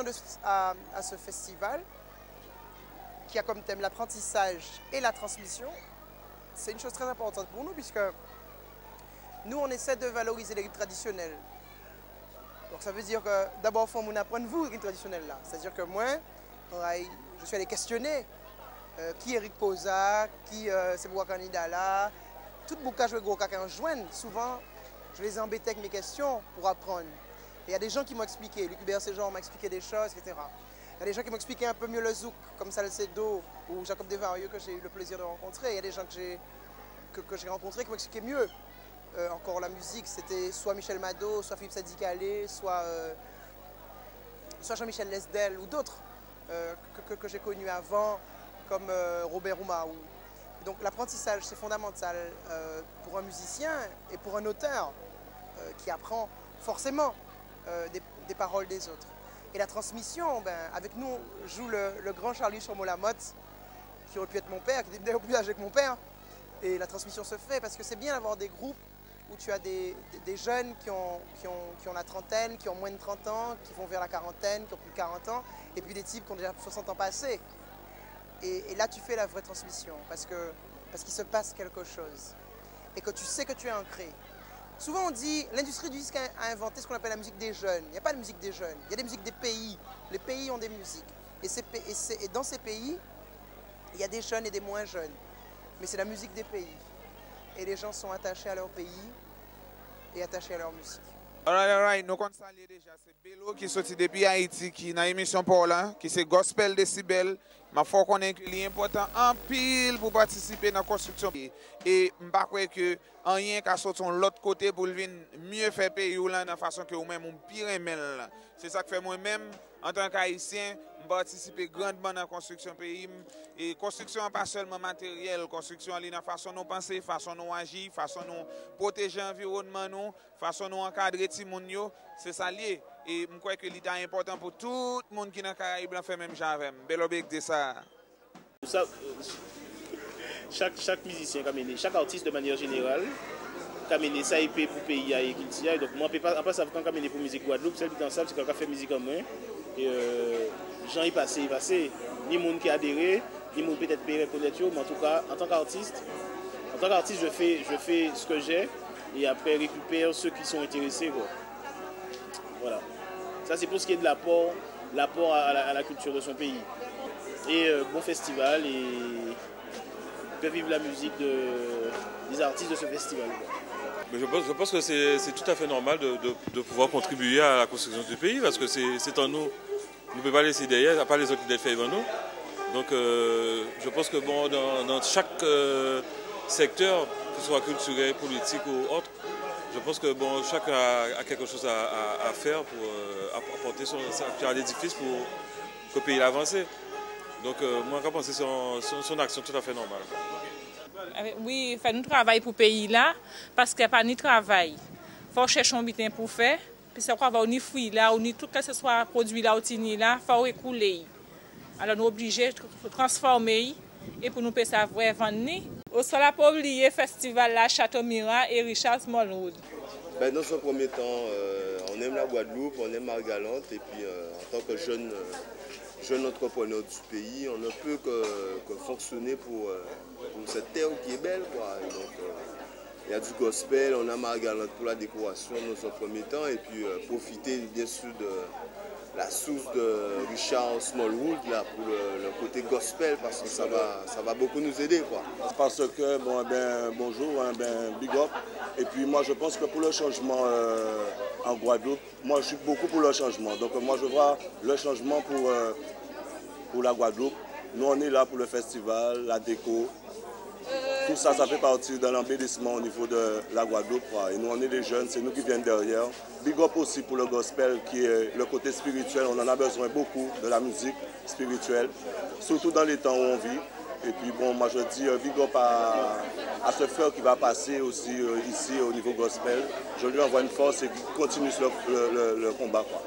participation à ce festival, qui a comme thème l'apprentissage et la transmission, c'est une chose très importante pour nous, puisque nous, on essaie de valoriser les rythmes traditionnels. Donc ça veut dire que d'abord, il faut qu'on apprenne vous, les rythmes traditionnels là. C'est-à-dire que moi, je suis allé questionner qui est Eric Posa, qui c'est Bouakani là. Tout le bouquin, je gros en joigne. Souvent, je les ai embêtés avec mes questions pour apprendre. Et il y a des gens qui m'ont expliqué. Luc Hubert Séjean m'a expliqué des choses, etc. Il y a des gens qui m'ont expliqué un peu mieux le zouk, comme Salcedo ou Jacob Desvarieux, que j'ai eu le plaisir de rencontrer. Il y a des gens que j'ai rencontrés qui m'ont expliqué mieux. Encore la musique, c'était soit Michel Mado, soit Philippe Sadi Calais, soit Jean-Michel Lesdel ou d'autres que j'ai connus avant, comme Robert Roumaou. Donc l'apprentissage, c'est fondamental pour un musicien et pour un auteur qui apprend forcément des paroles des autres. Et la transmission, avec nous joue le grand Charlie Chomo-Lamotte, qui aurait pu être mon père, qui était d'ailleurs plus âgé que mon père. Et la transmission se fait parce que c'est bien d'avoir des groupes où tu as des jeunes qui ont la trentaine, qui ont moins de 30 ans, qui vont vers la quarantaine, qui ont plus de 40 ans, et puis des types qui ont déjà 60 ans passés. Et là, tu fais la vraie transmission, parce qu'il se passe quelque chose, et que tu sais que tu es ancré. Souvent, on dit, l'industrie du disque a inventé ce qu'on appelle la musique des jeunes. Il n'y a pas de musique des jeunes, il y a des musiques des pays. Les pays ont des musiques. Et dans ces pays, il y a des jeunes et des moins jeunes. Mais c'est la musique des pays. Et les gens sont attachés à leur pays et attachés à leur musique. Alright, nous connaissons déjà. C'est Bello qui est sorti depuis Haïti, qui est dans l'émission pour là, qui c'est Gospel Decibel. Mais il faut qu'on ait que l'important en pile pour participer dans la construction. Et je ne crois que rien qu'à sortir de l'autre côté pour venir mieux faire pays de la façon que vous-même, on pire aimé. C'est ça que fait moi-même, en tant qu'Haïtien, je participe grandement dans la construction du pays. Et construction pas seulement matérielle, construction dans la façon dont nous pensons, façon dont nous agissons, façon dont nous protéger l'environnement, façon dont nous encadrer les gens, c'est ça lié. Et je crois que c'est important pour tout le monde qui est dans les Caraïbes, fait même genre avec Bello de ça. Chaque musicien, chaque artiste de manière générale, qui a mené ça pour le pays et qu'il tient. Donc moi, après ça, quand on a pour musique Guadeloupe, celle qui est ensemble, c'est quand on fait musique en main. Et gens y passent, ni monde qui adhéré, ni monde peut-être payé reconnaître, mais en tout cas, en tant qu'artiste, je fais ce que j'ai et après récupère ceux qui sont intéressés, quoi. Voilà. Ça c'est pour ce qui est de l'apport à la culture de son pays. Et bon festival et peut vivre la musique des artistes de ce festival, quoi. Mais je pense que c'est tout à fait normal de pouvoir contribuer à la construction du pays parce que c'est en nous. Nous ne pouvons pas laisser derrière, à part les autres qui doivent faire devant nous. Donc je pense que bon, dans chaque secteur, que ce soit culturel, politique ou autre, je pense que bon, chacun a quelque chose à faire pour apporter son pierre à l'édifice pour que le pays avance. Donc moi, je pense que c'est son action tout à fait normale. Oui, nous travaillons pour le pays là, parce qu'il n'y a pas de travail. Il faut chercher un butin pour faire. Puis c'est quoi, on y fruits là, on y tout que ce soit produit là, il faut écouler. Alors nous sommes obligés de transformer et pour nous payer ça vrai vendre. Au sol à pas oublier festival là, Château Mira et Richard Smallwood. Dans ce premier temps, on aime la Guadeloupe, on aime Margalante et puis en tant que jeune entrepreneur du pays, on ne peut que fonctionner pour cette terre qui est belle, quoi. Et donc, il y a du gospel, on a Margalante pour la décoration dans un premier temps et puis profiter bien sûr de la source de Richard Smallwood là, pour le côté gospel parce que ça va beaucoup nous aider, quoi. Parce que bonjour, big up. Et puis moi je pense que pour le changement en Guadeloupe, moi je suis beaucoup pour le changement. Donc moi je vois le changement pour la Guadeloupe. Nous on est là pour le festival, la déco. Tout ça, ça fait partie de l'embellissement au niveau de la Guadeloupe. Et nous, on est les jeunes, c'est nous qui viennent derrière. Big up aussi pour le gospel, qui est le côté spirituel. On en a besoin beaucoup de la musique spirituelle, surtout dans les temps où on vit. Et puis, bon, moi, je dis big up à ce frère qui va passer aussi ici au niveau gospel. Je lui envoie une force et qu'il continue le combat, quoi.